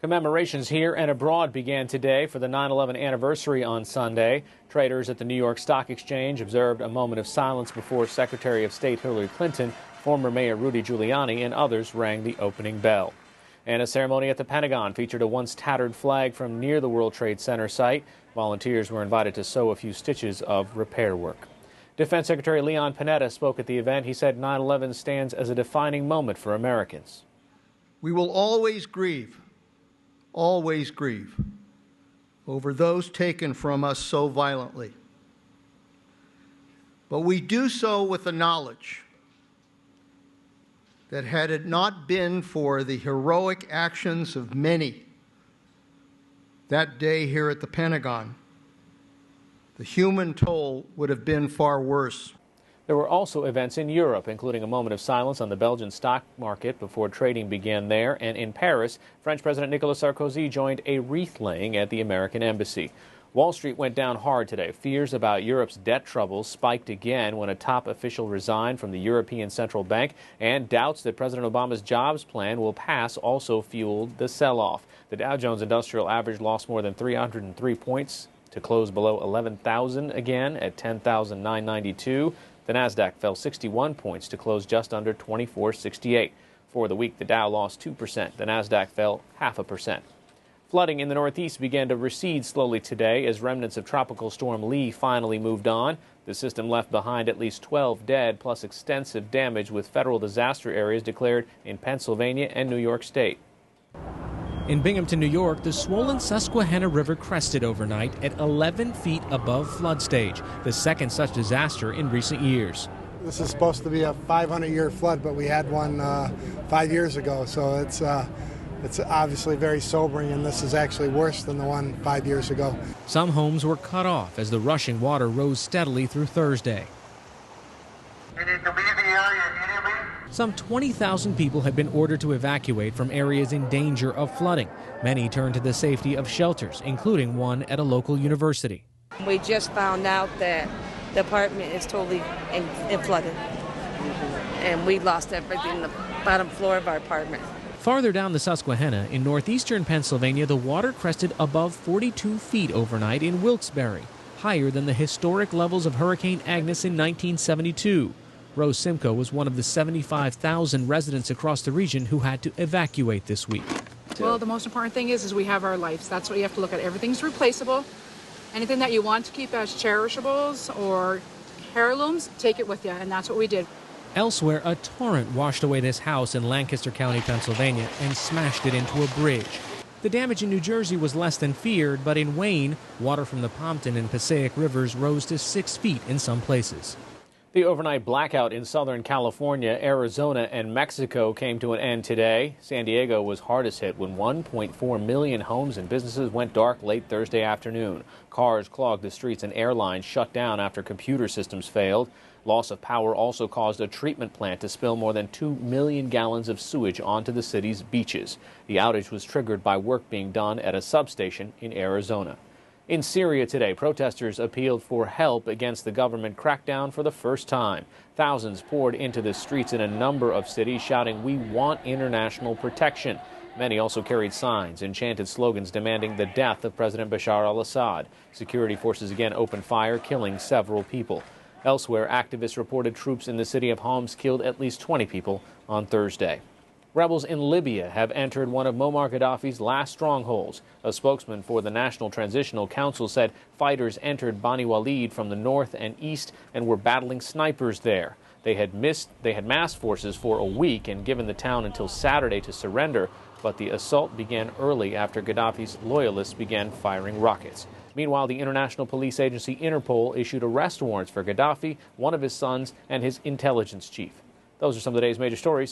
Commemorations here and abroad began today for the 9/11 anniversary on Sunday. Traders at the New York Stock Exchange observed a moment of silence before Secretary of State Hillary Clinton, former Mayor Rudy Giuliani, and others rang the opening bell. And a ceremony at the Pentagon featured a once tattered flag from near the World Trade Center site. Volunteers were invited to sew a few stitches of repair work. Defense Secretary Leon Panetta spoke at the event. He said 9/11 stands as a defining moment for Americans. We will always grieve over those taken from us so violently. But we do so with the knowledge that had it not been for the heroic actions of many that day here at the Pentagon, the human toll would have been far worse. There were also events in Europe, including a moment of silence on the Belgian stock market before trading began there. And in Paris, French President Nicolas Sarkozy joined a wreath-laying at the American embassy. Wall Street went down hard today. Fears about Europe's debt troubles spiked again when a top official resigned from the European Central Bank, and doubts that President Obama's jobs plan will pass also fueled the sell-off. The Dow Jones Industrial Average lost more than 303 points to close below 11,000 again at 10,992. The Nasdaq fell 61 points to close just under 2468. For the week, the Dow lost 2%. The Nasdaq fell 0.5%. Flooding in the Northeast began to recede slowly today as remnants of Tropical Storm Lee finally moved on. The system left behind at least 12 dead, plus extensive damage, with federal disaster areas declared in Pennsylvania and New York State. In Binghamton, New York, the swollen Susquehanna River crested overnight at 11 feet above flood stage, the second such disaster in recent years. This is supposed to be a 500-year flood, but we had one 5 years ago, so it's obviously very sobering, and this is actually worse than the one 5 years ago. Some homes were cut off as the rushing water rose steadily through Thursday. You need to leave the area immediately. Some 20,000 people have been ordered to evacuate from areas in danger of flooding. Many turned to the safety of shelters, including one at a local university. We just found out that the apartment is totally flooded, and we lost everything in the bottom floor of our apartment. Farther down the Susquehanna, in northeastern Pennsylvania, the water crested above 42 feet overnight in Wilkes-Barre, higher than the historic levels of Hurricane Agnes in 1972. Rose Simcoe was one of the 75,000 residents across the region who had to evacuate this week. Well, the most important thing is we have our lives. That's what you have to look at. Everything's replaceable. Anything that you want to keep as cherishables or heirlooms, take it with you, and that's what we did. Elsewhere, a torrent washed away this house in Lancaster County, Pennsylvania, and smashed it into a bridge. The damage in New Jersey was less than feared, but in Wayne, water from the Pompton and Passaic rivers rose to 6 feet in some places. The overnight blackout in Southern California, Arizona, and Mexico came to an end today. San Diego was hardest hit when 1.4 million homes and businesses went dark late Thursday afternoon. Cars clogged the streets and airlines shut down after computer systems failed. Loss of power also caused a treatment plant to spill more than 2 million gallons of sewage onto the city's beaches. The outage was triggered by work being done at a substation in Arizona. In Syria today, protesters appealed for help against the government crackdown for the first time. Thousands poured into the streets in a number of cities shouting, "We want international protection." Many also carried signs and chanted slogans demanding the death of President Bashar al-Assad. Security forces again opened fire, killing several people. Elsewhere, activists reported troops in the city of Homs killed at least 20 people on Thursday. Rebels in Libya have entered one of Muammar Gaddafi's last strongholds. A spokesman for the National Transitional Council said fighters entered Bani Walid from the north and east and were battling snipers there. They had massed forces for a week and given the town until Saturday to surrender, but the assault began early after Gaddafi's loyalists began firing rockets. Meanwhile, the international police agency Interpol issued arrest warrants for Gaddafi, one of his sons, and his intelligence chief. Those are some of the day's major stories.